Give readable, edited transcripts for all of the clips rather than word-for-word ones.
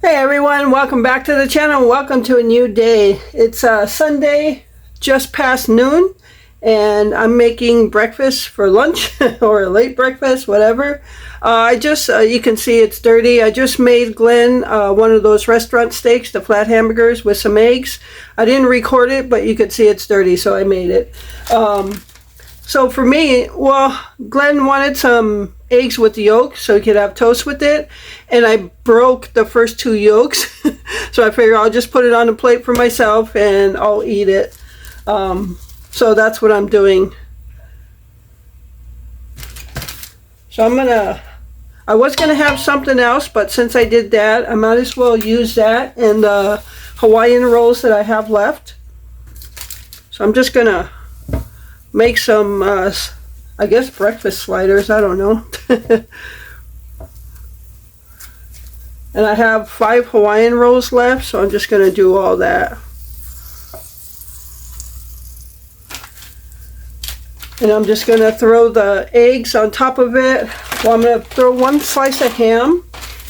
Hey everyone, welcome back to the channel. Welcome to a new day. It's Sunday, just past noon, and I'm making breakfast for lunch or a late breakfast, whatever. You can see it's dirty. I just made Glenn one of those restaurant steaks, the flat hamburgers with some eggs. I didn't record it, but you could see it's dirty, so I made it. So for me, well, Glenn wanted some eggs with the yolk so he could have toast with it, and I broke the first two yolks. So I figured I'll just put it on a plate for myself and I'll eat it. So that's what I'm doing. So I was gonna have something else, but since I did that, I might as well use that and the Hawaiian rolls that I have left. So I'm just gonna make some, I guess, breakfast sliders. I don't know. And I have 5 Hawaiian rolls left, so I'm just going to do all that. And I'm just going to throw the eggs on top of it. Well, I'm going to throw 1 slice of ham.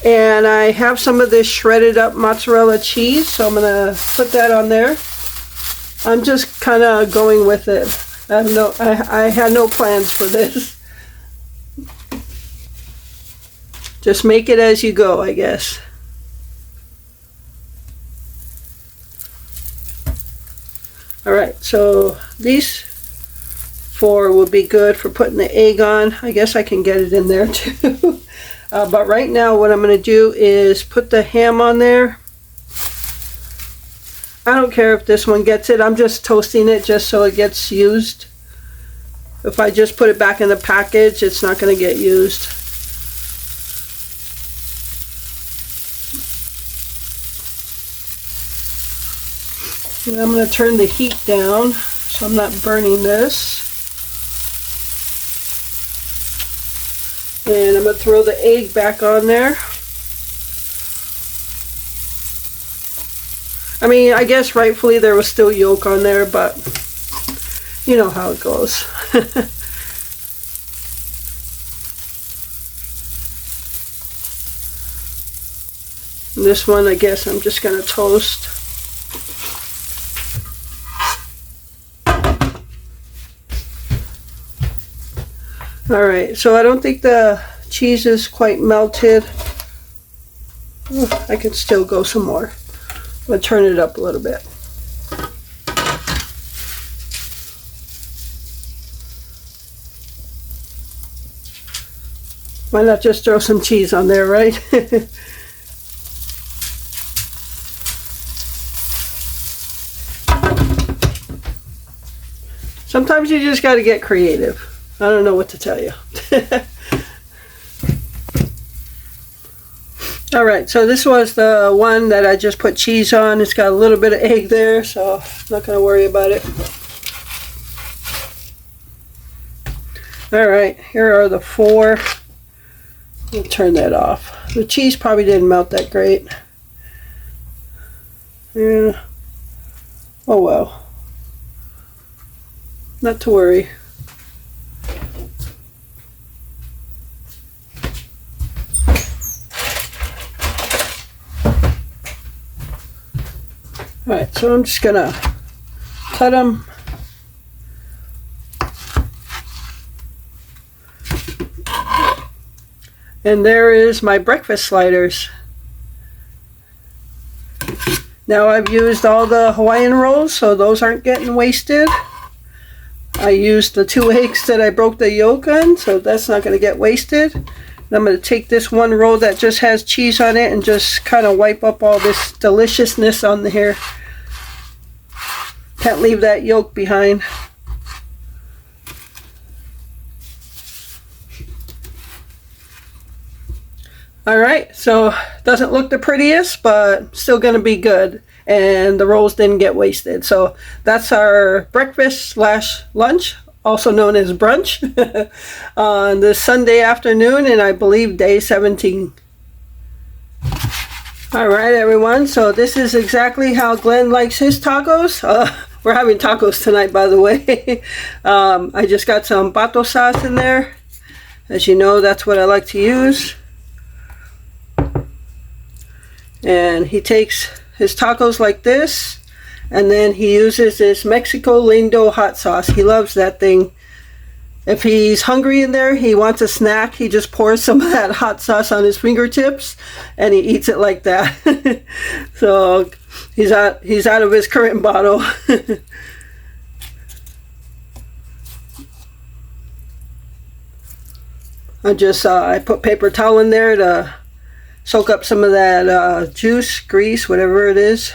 And I have some of this shredded up mozzarella cheese, so I'm going to put that on there. I'm just kind of going with it. I had no plans for this. Just make it as you go, I guess. Alright, so these 4 will be good for putting the egg on. I guess I can get it in there too. But right now what I'm going to do is put the ham on there. I don't care if this one gets it. I'm just toasting it just so it gets used. If I just put it back in the package, it's not going to get used. And I'm going to turn the heat down so I'm not burning this. And I'm going to throw the egg back on there. I mean, I guess rightfully there was still yolk on there, but you know how it goes. And this one, I guess I'm just going to toast. Alright, so I don't think the cheese is quite melted. I could still go some more. I'm going to turn it up a little bit. Why not just throw some cheese on there, right? Sometimes you just got to get creative. I don't know what to tell you. Alright, so this was the one that I just put cheese on. It's got a little bit of egg there, so I'm not going to worry about it. Alright, here are the 4. We'll turn that off. The cheese probably didn't melt that great. Yeah. Oh well. Not to worry. Alright, so I'm just gonna cut them. And there is my breakfast sliders. Now I've used all the Hawaiian rolls, so those aren't getting wasted. I used the 2 eggs that I broke the yolk on, so that's not going to get wasted. And I'm going to take this 1 roll that just has cheese on it and just kind of wipe up all this deliciousness on here. Can't leave that yolk behind. Alright, so doesn't look the prettiest, but still going to be good. And the rolls didn't get wasted. So that's our breakfast slash lunch, also known as brunch, on this Sunday afternoon, and I believe day 17. Alright everyone, so this is exactly how Glenn likes his tacos. We're having tacos tonight, by the way. I just got some pato sauce in there. As you know, that's what I like to use. And he takes his tacos like this, and then he uses this Mexico Lindo hot sauce. He loves that thing. If he's hungry in there, he wants a snack, he just pours some of that hot sauce on his fingertips and he eats it like that. So he's out of his current bottle. I put paper towel in there to soak up some of that juice, grease, whatever it is.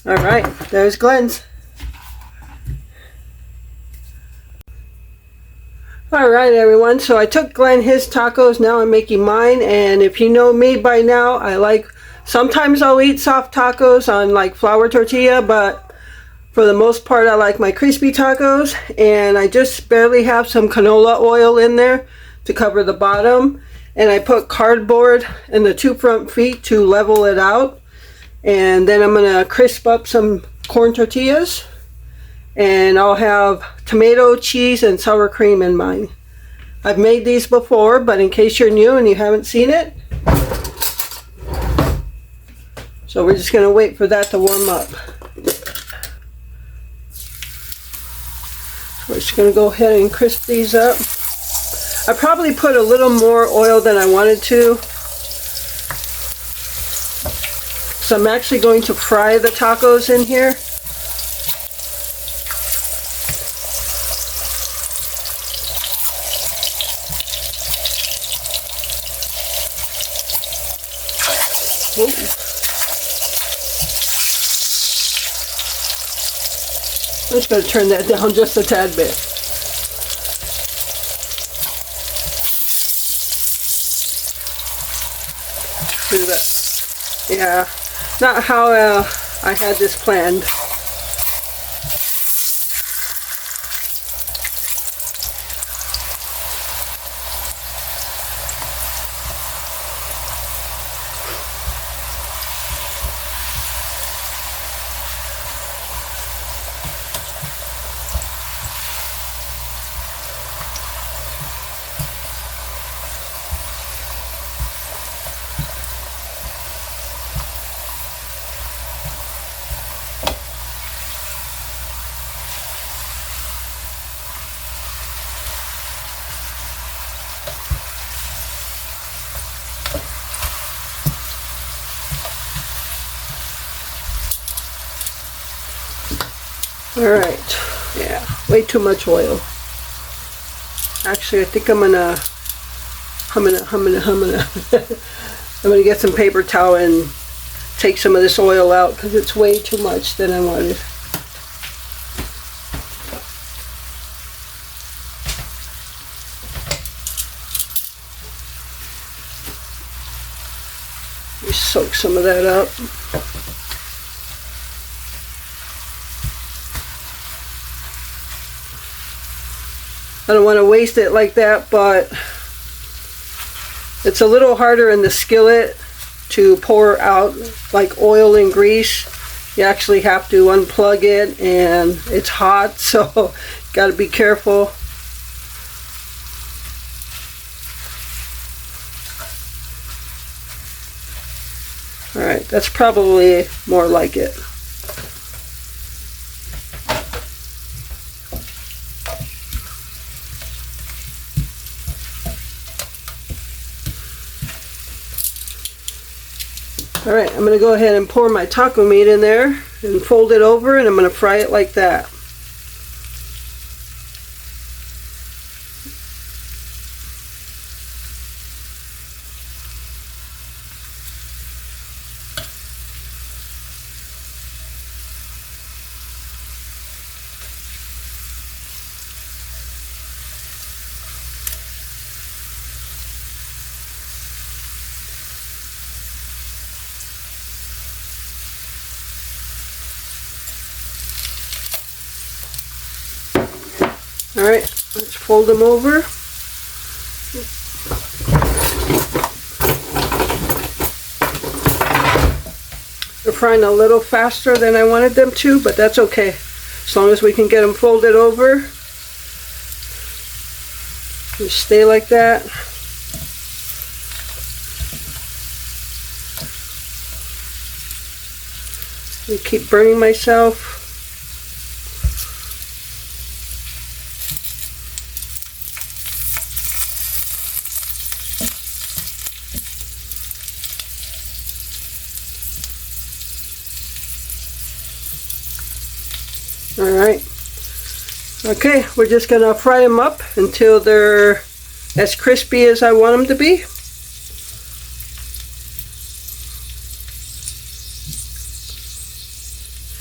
All right, there's Glenn's. All right, everyone. So I took Glenn his tacos. Now I'm making mine. And if you know me by now, sometimes I'll eat soft tacos on like flour tortilla, but for the most part, I like my crispy tacos. And I just barely have some canola oil in there to cover the bottom. And I put cardboard in the two front feet to level it out. And then I'm going to crisp up some corn tortillas. And I'll have tomato, cheese, and sour cream in mine. I've made these before, but in case you're new and you haven't seen it. So we're just going to wait for that to warm up. We're just going to go ahead and crisp these up. I probably put a little more oil than I wanted to. So I'm actually going to fry the tacos in here. Ooh. I'm just going to turn that down just a tad bit. Do that. Yeah. Not how I had this planned. Alright, yeah, way too much oil. Actually, I think I'm gonna I'm gonna get some paper towel and take some of this oil out because it's way too much than I wanted. Let me soak some of that up. I don't want to waste it like that, but it's a little harder in the skillet to pour out like oil and grease. You actually have to unplug it and it's hot, so got to be careful. Alright, that's probably more like it. Alright, I'm going to go ahead and pour my taco meat in there and fold it over, and I'm going to fry it like that. Alright, let's fold them over. They're frying a little faster than I wanted them to, but that's okay. As long as we can get them folded over. Just stay like that. I keep burning myself. Alright. Okay, we're just going to fry them up until they're as crispy as I want them to be.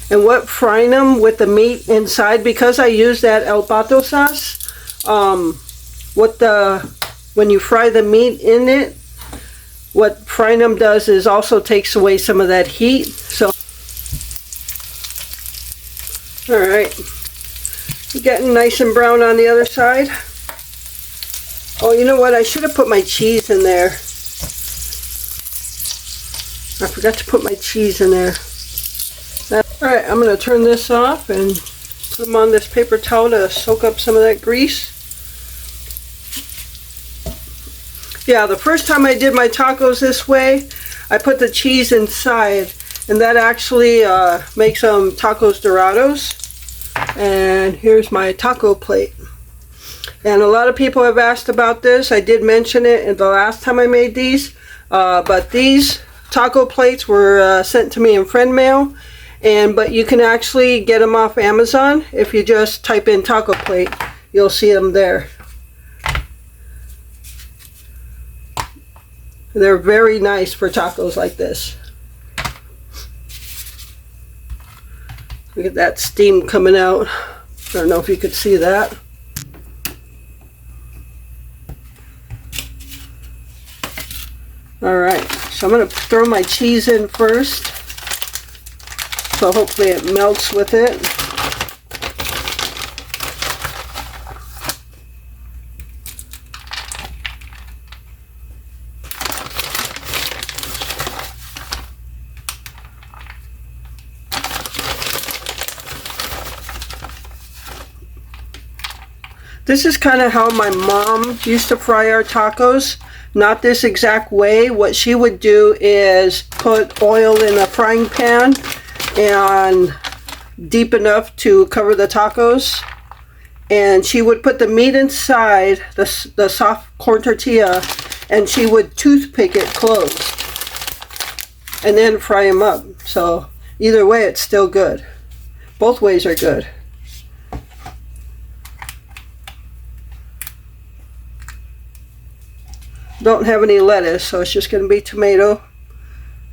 And what frying them with the meat inside, because I use that El Pato sauce, when you fry the meat in it, what frying them does is also takes away some of that heat. So, alright, getting nice and brown on the other side. Oh, you know what? I should have put my cheese in there. I forgot to put my cheese in there. Alright, I'm going to turn this off and put them on this paper towel to soak up some of that grease. Yeah, the first time I did my tacos this way, I put the cheese inside, and that actually makes them tacos dorados. And here's my taco plate. And a lot of people have asked about this. I did mention it in the last time I made these, but these taco plates were sent to me in friend mail. But you can actually get them off Amazon. If you just type in taco plate, you'll see them there. They're very nice for tacos like this. Look at that steam coming out. I don't know if you could see that. Alright, so I'm going to throw my cheese in first. So hopefully it melts with it. This is kind of how my mom used to fry our tacos. Not this exact way. What she would do is put oil in a frying pan and deep enough to cover the tacos, and she would put the meat inside the soft corn tortilla, and she would toothpick it closed and then fry them up. So either way, it's still good. Both ways are good. Don't have any lettuce, so it's just going to be tomato.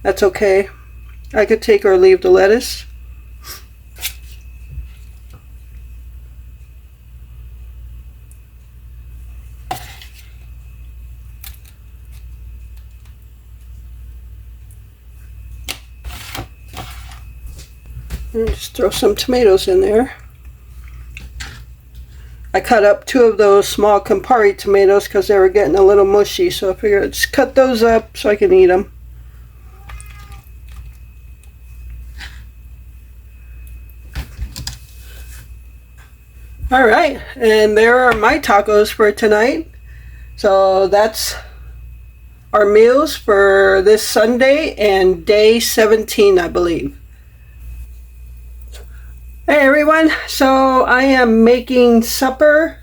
That's okay. I could take or leave the lettuce. And just throw some tomatoes in there. I cut up 2 of those small Campari tomatoes because they were getting a little mushy, so I figured I'd just cut those up so I can eat them. Alright, and there are my tacos for tonight. So that's our meals for this Sunday and day 17, I believe. Hey everyone, so I am making supper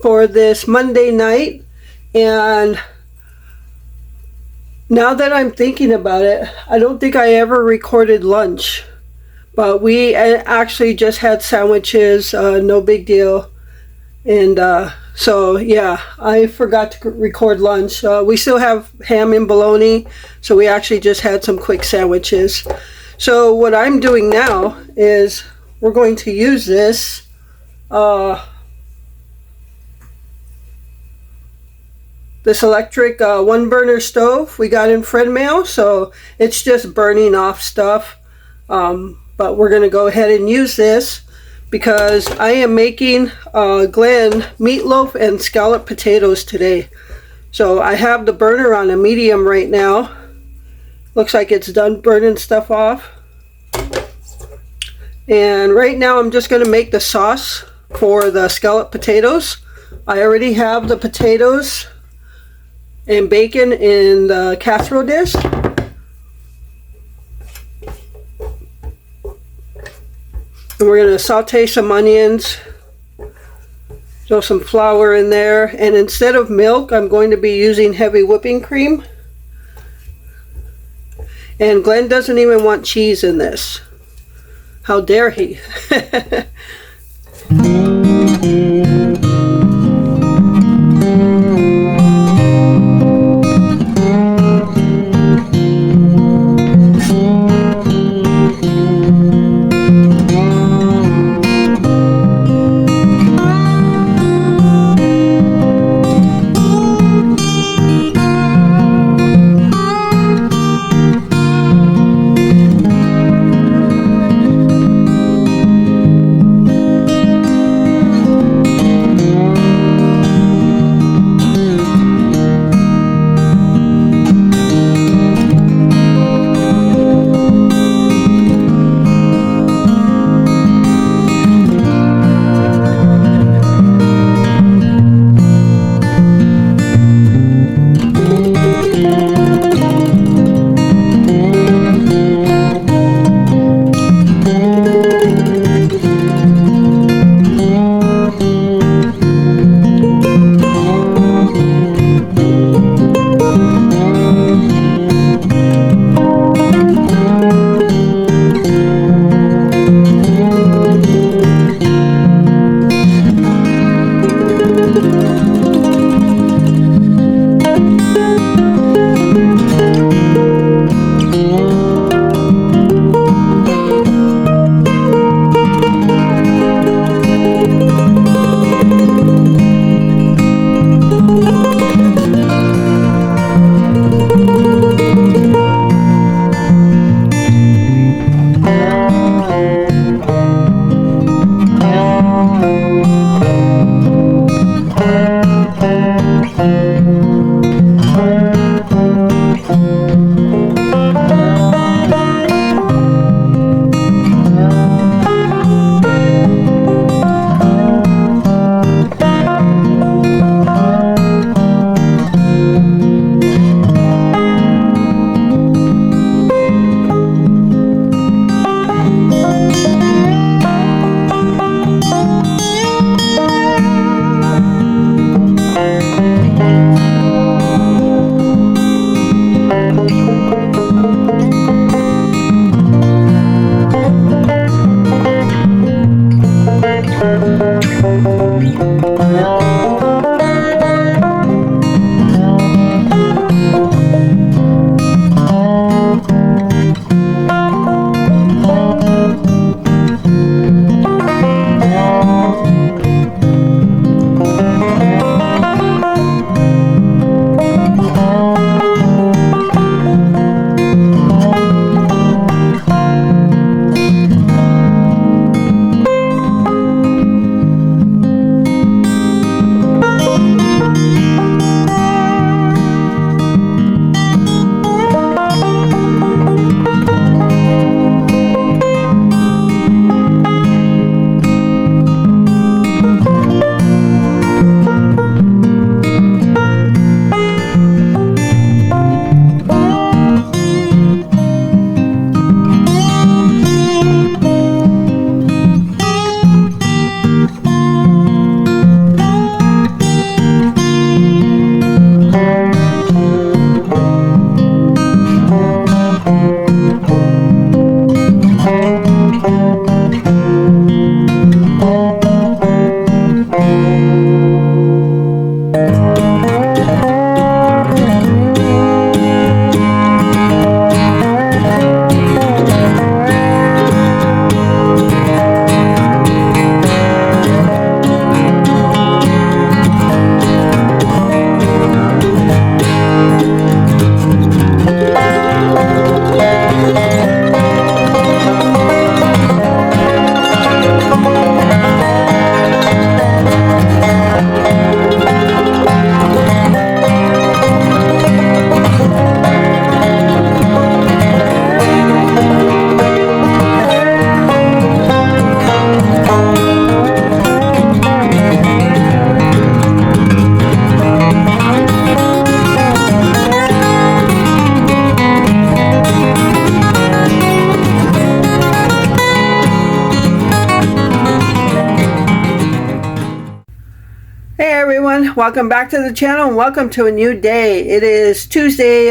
for this Monday night, and now that I'm thinking about it, I don't think I ever recorded lunch. But we actually just had sandwiches, no big deal. And so yeah, I forgot to record lunch. We still have ham and bologna, so we actually just had some quick sandwiches. So what I'm doing now is we're going to use this this electric 1-burner stove we got in friend mail, so it's just burning off stuff. But we're going to go ahead and use this because I am making Glenn meatloaf and scalloped potatoes today. So I have the burner on a medium right now. Looks like it's done burning stuff off. And right now I'm just going to make the sauce for the scalloped potatoes. I already have the potatoes and bacon in the casserole dish. And we're going to saute some onions, throw some flour in there, and instead of milk, I'm going to be using heavy whipping cream. And Glenn doesn't even want cheese in this. How dare he? everyone, welcome back to the channel and welcome to a new day. It is Tuesday,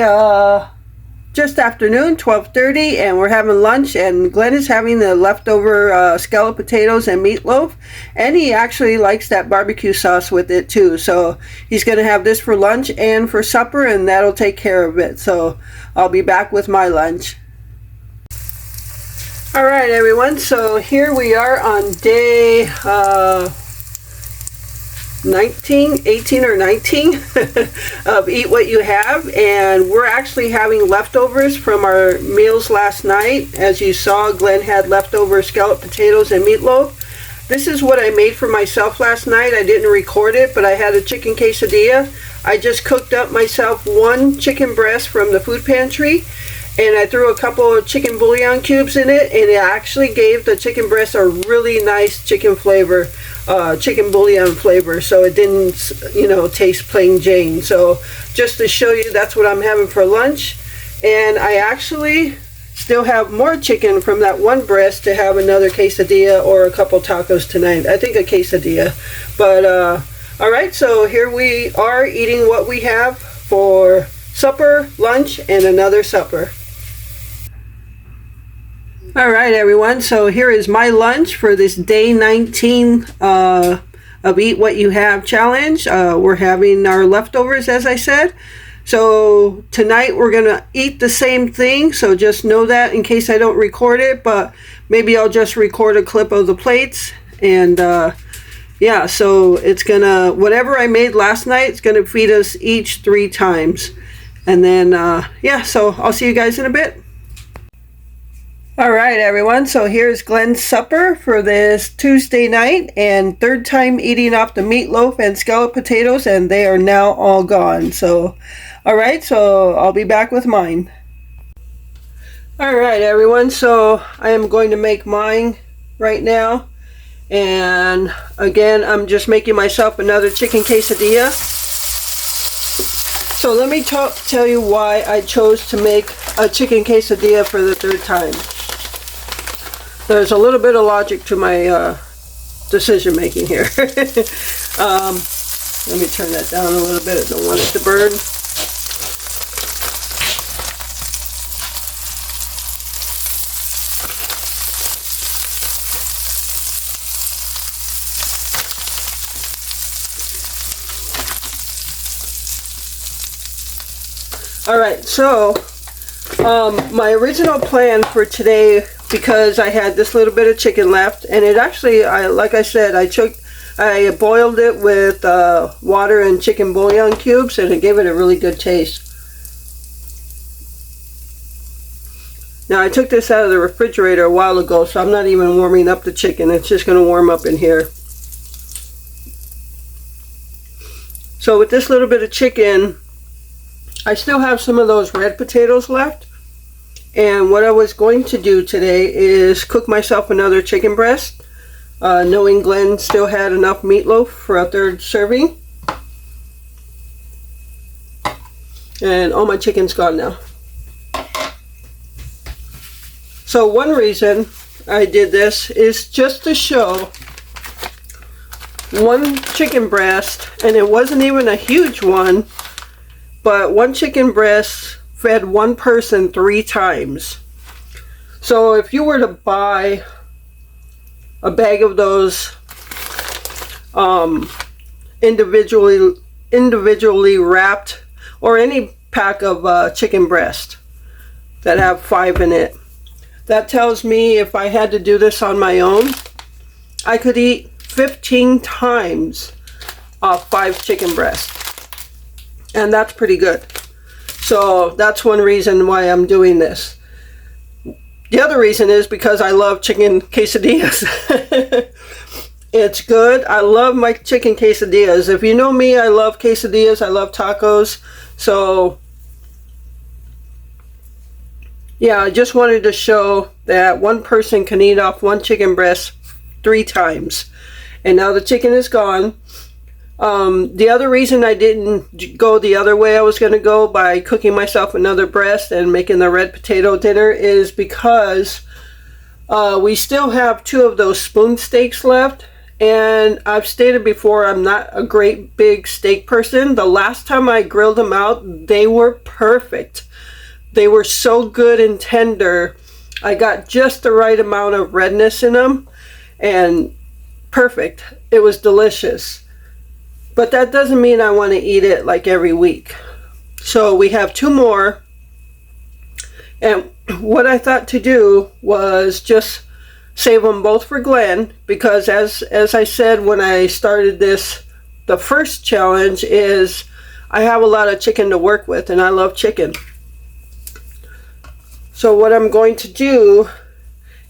just afternoon, 12:30, and we're having lunch, and Glenn is having the leftover scalloped potatoes and meatloaf, and he actually likes that barbecue sauce with it too, so he's going to have this for lunch and for supper, and that'll take care of it. So I'll be back with my lunch. Alright everyone, so here we are on day 18 or 19 of Eat What You Have, and we're actually having leftovers from our meals last night. As you saw, Glenn had leftover scalloped potatoes and meatloaf. This is what I made for myself last night. I didn't record it, but I had a chicken quesadilla. I just cooked up myself one chicken breast from the food pantry, and I threw a couple of chicken bouillon cubes in it, and it actually gave the chicken breast a really nice chicken flavor, chicken bouillon flavor, so it didn't, taste plain Jane. So just to show you, that's what I'm having for lunch. And I actually still have more chicken from that one breast to have another quesadilla or a couple tacos tonight. I think a quesadilla. But all right, so here we are eating what we have for supper, lunch, and another supper. Alright everyone, so here is my lunch for this day 19 of Eat What You Have challenge. We're having our leftovers, as I said. So tonight we're going to eat the same thing, so just know that in case I don't record it, but maybe I'll just record a clip of the plates. And yeah, so it's going to, whatever I made last night, it's going to feed us each 3 times. And then, yeah, so I'll see you guys in a bit. Alright everyone, so here's Glenn's supper for this Tuesday night, and third time eating off the meatloaf and scalloped potatoes, and they are now all gone. So, alright, so I'll be back with mine. Alright everyone, so I am going to make mine right now, and again I'm just making myself another chicken quesadilla. So let me tell you why I chose to make a chicken quesadilla for the third time. There's a little bit of logic to my decision making here. Let me turn that down a little bit. I don't want it to burn. Alright, so my original plan for today, because I had this little bit of chicken left, and it actually, like I said, I boiled it with water and chicken bouillon cubes, and it gave it a really good taste. Now I took this out of the refrigerator a while ago, so I'm not even warming up the chicken. It's just going to warm up in here. So with this little bit of chicken, I still have some of those red potatoes left. And what I was going to do today is cook myself another chicken breast, knowing Glenn still had enough meatloaf for a third serving. And all my chicken's gone now. So one reason I did this is just to show one chicken breast, and it wasn't even a huge one, but one chicken breast fed one person 3 times. So if you were to buy a bag of those individually wrapped, or any pack of chicken breast that have 5 in it, that tells me if I had to do this on my own, I could eat 15 times off 5 chicken breasts, and that's pretty good. So that's one reason why I'm doing this. The other reason is because I love chicken quesadillas. It's good. I love my chicken quesadillas. If you know me, I love quesadillas. I love tacos. So yeah, I just wanted to show that one person can eat off one chicken breast 3 times. And now the chicken is gone. The other reason I didn't go the other way I was going to go by cooking myself another breast and making the red potato dinner is because we still have 2 of those spoon steaks left, And I've stated before, I'm not a great big steak person. The last time I grilled them out, they were perfect. They were so good and tender. I got just the right amount of redness in them, and perfect. It was delicious. But that doesn't mean I want to eat it like every week. So we have 2 more. And what I thought to do was just save them both for Glenn, because as I said when I started this, the first challenge is I have a lot of chicken to work with, and I love chicken. So what I'm going to do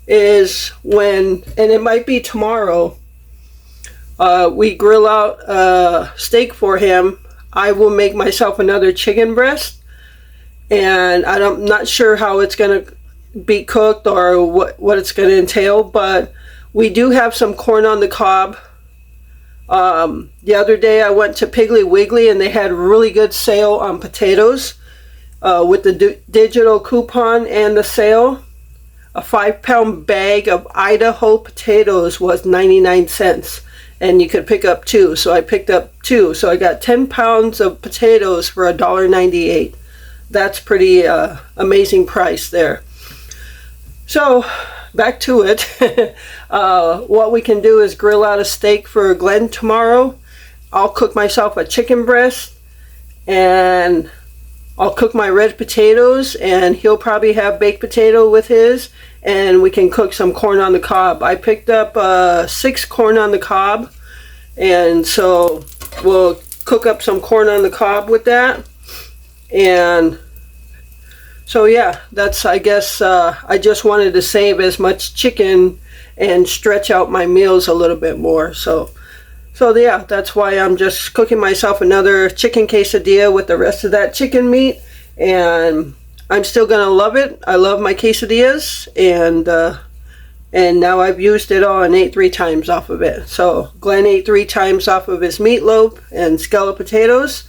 is and it might be tomorrow, we grill out a steak for him, I will make myself another chicken breast, and I'm not sure how it's going to be cooked or what it's going to entail, but we do have some corn on the cob. The other day I went to Piggly Wiggly and they had really good sale on potatoes with the digital coupon and the sale. A 5-pound bag of Idaho potatoes was 99 cents, and you could pick up 2, so I picked up 2, so I got 10 pounds of potatoes for $1.98. That's pretty amazing price there. So back to it. What we can do is grill out a steak for Glenn tomorrow. I'll cook myself a chicken breast, and I'll cook my red potatoes, and he'll probably have baked potato with his, and we can cook some corn on the cob. I picked up 6 corn on the cob, and so we'll cook up some corn on the cob with that. And so yeah, that's, I guess, I just wanted to save as much chicken and stretch out my meals a little bit more. So yeah, that's why I'm just cooking myself another chicken quesadilla with the rest of that chicken meat, and I'm still gonna love it. I love my quesadillas, and now I've used it all and ate 3 times off of it. So Glenn ate 3 times off of his meatloaf and scalloped potatoes,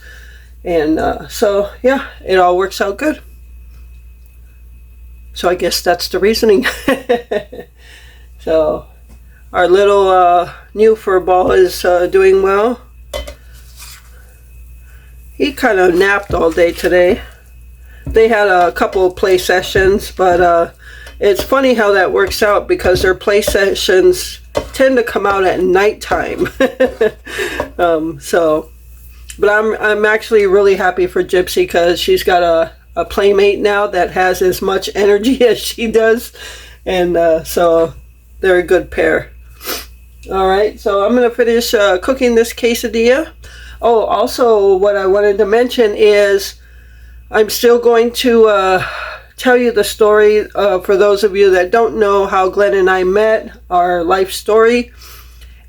and so yeah, it all works out good. So I guess that's the reasoning. So our little new fur ball is doing well. He kind of napped all day today. They had a couple of play sessions, but it's funny how that works out, because their play sessions tend to come out at nighttime. But I'm actually really happy for Gypsy, because she's got a playmate now that has as much energy as she does, and so they're a good pair. Alright, so I'm going to finish cooking this quesadilla. Oh, also what I wanted to mention is I'm still going to tell you the story for those of you that don't know how Glenn and I met, our life story.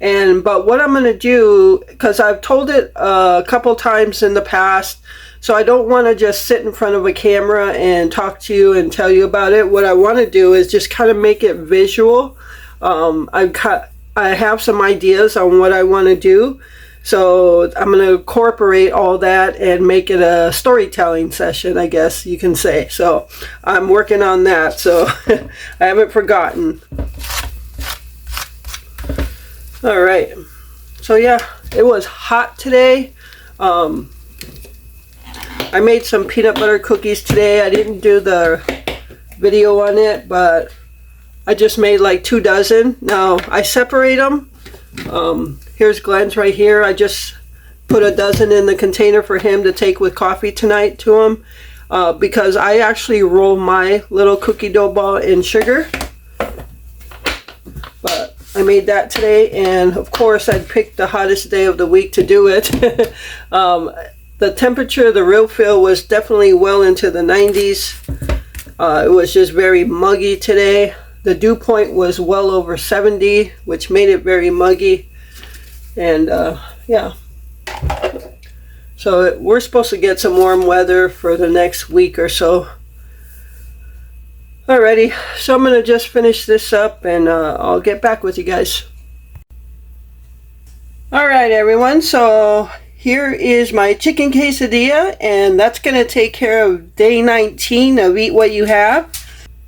But what I'm going to do, because I've told it a couple times in the past, so I don't want to just sit in front of a camera and talk to you and tell you about it. What I want to do is just kind of make it visual. I have some ideas on what I want to do, so I'm going to incorporate all that and make it a storytelling session, I guess you can say. So I'm working on that, so I haven't forgotten. All right, so yeah, it was hot today. I made some peanut butter cookies today. I didn't do the video on it, but I just made like 2 dozen. Now I separate them. Here's Glenn's right here. I just put a dozen in the container for him to take with coffee tonight to him, because I actually roll my little cookie dough ball in sugar. But I made that today, and of course I picked the hottest day of the week to do it. The temperature of the real feel was definitely well into the 90s. It was just very muggy today. The dew point was well over 70, which made it very muggy. And yeah. So we're supposed to get some warm weather for the next week or so. Alrighty, so I'm going to just finish this up, and I'll get back with you guys. Alright everyone, so here is my chicken quesadilla, and that's going to take care of day 19 of Eat What You Have.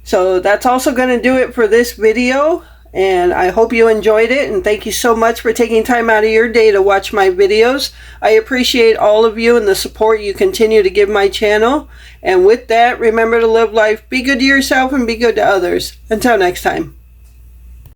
So that's also going to do it for this video, And I hope you enjoyed it, and thank you so much for taking time out of your day to watch my videos. I appreciate all of you and the support you continue to give my channel. And with that, remember to live life, be good to yourself, and be good to others. Until next time.